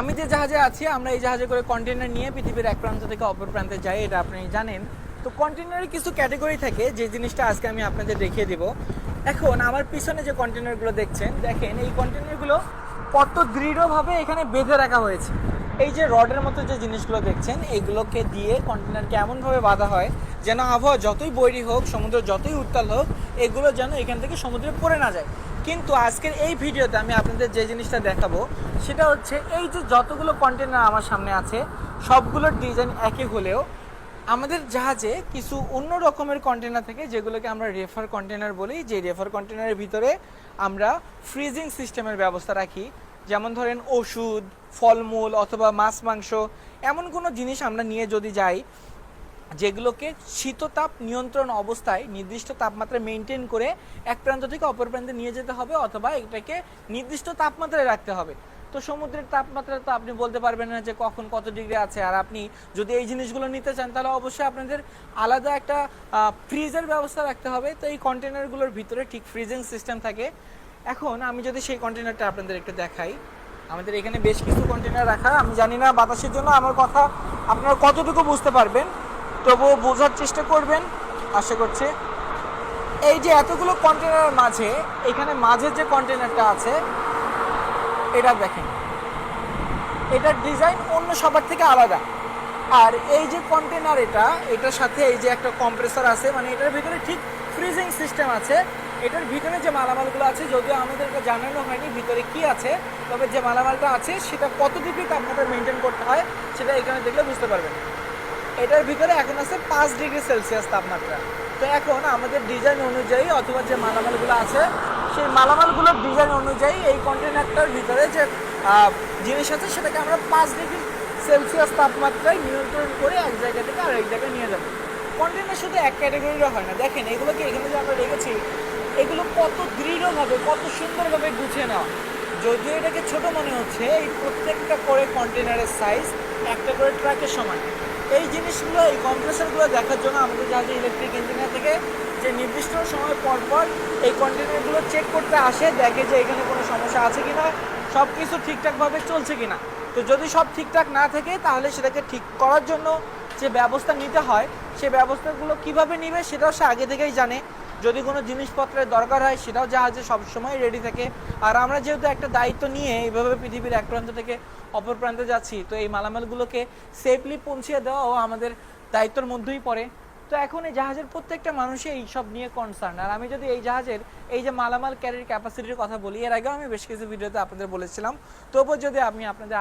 আমি যে জাহাজে আছি, আমরা এই জাহাজে করে কন্টেনার নিয়ে পৃথিবীর এক প্রান্ত থেকে অপর প্রান্তে যাই, এটা আপনি জানেন। তো কন্টেনারের কিছু ক্যাটাগরি থাকে, যে জিনিসটা আজকে আমি আপনাদের দেখিয়ে দিব। এখন আমার পিছনে যে কন্টেনারগুলো দেখছেন, দেখেন এই কন্টেনারগুলো কত দৃঢ়ভাবে এখানে বেঁধে রাখা হয়েছে। এই যে রডের মতো যে জিনিসগুলো দেখছেন, এইগুলোকে দিয়ে কন্টেনারকে এমনভাবে বাঁধা হয় যেন আবহাওয়া যতই বৈরী হোক, সমুদ্র যতই উত্তাল হোক, এগুলো যেন এখান থেকে সমুদ্রে পড়ে না যায়। কিন্তু আজকের এই ভিডিওতে আমি আপনাদের যে জিনিসটা দেখাবো সেটা হচ্ছে, এই যে যতগুলো কন্টেনার আমার সামনে আছে সবগুলোর ডিজাইন একই হলেও আমাদের জাহাজে কিছু অন্য রকমের কন্টেনার থাকে, যেগুলোকে আমরা রেফার কন্টেনার বলি। যে রেফার কন্টেনারের ভিতরে আমরা ফ্রিজিং সিস্টেমের ব্যবস্থা রাখি। যেমন ধরেন ওষুধ, ফলমূল অথবা মাছ মাংস, এমন কোনো জিনিস আমরা নিয়ে যদি যাই যেগুলোকে শীততাপ নিয়ন্ত্রণ অবস্থায় নির্দিষ্ট তাপমাত্রা মেনটেন করে এক প্রান্ত থেকে অপর প্রান্তে নিয়ে যেতে হবে, অথবা এটাকে নির্দিষ্ট তাপমাত্রায় রাখতে হবে। তো সমুদ্রের তাপমাত্রা তো আপনি বলতে পারবেন না যে কখন কত ডিগ্রি আছে। আর আপনি যদি এই জিনিসগুলো নিতে চান তাহলে অবশ্যই আপনাদের আলাদা একটা ফ্রিজের ব্যবস্থা রাখতে হবে। তো এই কন্টেনারগুলোর ভিতরে ঠিক ফ্রিজিং সিস্টেম থাকে। এখন আমি যদি সেই কন্টেনারটা আপনাদের একটু দেখাই, আমাদের এখানে বেশ কিছু কন্টেনার রাখা। আমি জানি না বাতাসের জন্য আমার কথা আপনারা কতটুকু বুঝতে পারবেন, তবুও বোঝার চেষ্টা করবেন আশা করছি। এই যে এতগুলো কন্টেনারের মাঝে, এখানে মাঝের যে কন্টেনারটা আছে এটা দেখেন, এটার ডিজাইন অন্য সবার থেকে আলাদা। আর এই যে কন্টেনার, এটার সাথে এই যে একটা কম্প্রেসর আছে, মানে এটার ভিতরে ঠিক ফ্রিজিং সিস্টেম আছে। এটার ভিতরে যে মালামালগুলো আছে, যদিও আমাদেরকে জানানো হয়নি ভিতরে কি আছে, তবে যে মালামালটা আছে সেটা কত ডিগ্রি তাপমাত্রা মেনটেন করতে হয় সেটা এখানে দেখলে বুঝতে পারবেন। এটার ভিতরে এখন আছে 5 ডিগ্রি সেলসিয়াস তাপমাত্রা। তো এখন আমাদের ডিজাইন অনুযায়ী অথবা যে মালামালগুলো আছে সেই মালামালগুলোর ডিজাইন অনুযায়ী এই কন্টেনারটার ভিতরে যে জিনিস আছে সেটাকে আমরা 5 ডিগ্রি সেলসিয়াস তাপমাত্রায় নিয়ন্ত্রণ করে এক জায়গা থেকে আরেক জায়গায় নিয়ে যাবো। কন্টেনার শুধু এক ক্যাটাগরিরও হয় না, দেখেন এগুলোকে এখানে যে আমরা রেখেছি এগুলো কত দৃঢ়ভাবে, কত সুন্দরভাবে গুছিয়ে নেওয়া। যদিও এটাকে ছোট মনে হচ্ছে, এই প্রত্যেকটা করে কন্টেনারের সাইজ একটা করে ট্রাকের সমান। এই জিনিসগুলো, এই কম্প্রেসারগুলো দেখার জন্য আমাদের জাহাজে ইলেকট্রিক ইঞ্জিনিয়ার থেকে যে নির্দিষ্ট সময় পর পর এই কন্টেনারগুলো চেক করতে আসে, দেখে যে এখানে কোনো সমস্যা আছে কিনা, সব কিছু ঠিকঠাকভাবে চলছে কিনা। তো যদি সব ঠিকঠাক না থাকে তাহলে সেটাকে ঠিক করার জন্য যে ব্যবস্থা নিতে হয়, সেই ব্যবস্থাগুলো কিভাবে নেবে সেটাও সে আগে থেকেই জানে। যদি কোনো জিনিসপত্রের দরকার হয় সেটাও জাহাজে সবসময় রেডি থাকে। আর আমরা যেহেতু একটা দায়িত্ব নিয়ে এইভাবে পৃথিবীর এক প্রান্ত থেকে অপর প্রান্তে যাচ্ছি, তো এই মালামালগুলোকে সেফলি পৌঁছিয়ে দেওয়াও আমাদের দায়িত্বের মধ্যেই পড়ে। তো এখন এই জাহাজের প্রত্যেকটা মানুষই এই সব নিয়ে কনসার্ন। আর আমি যদি এই জাহাজের এই যে মালামাল ক্যারির ক্যাপাসিটির কথা বলি, এর আগেও আমি বেশ কিছু ভিডিওতে আপনাদের বলেছিলাম, তবুও যদি আমি আপনাদের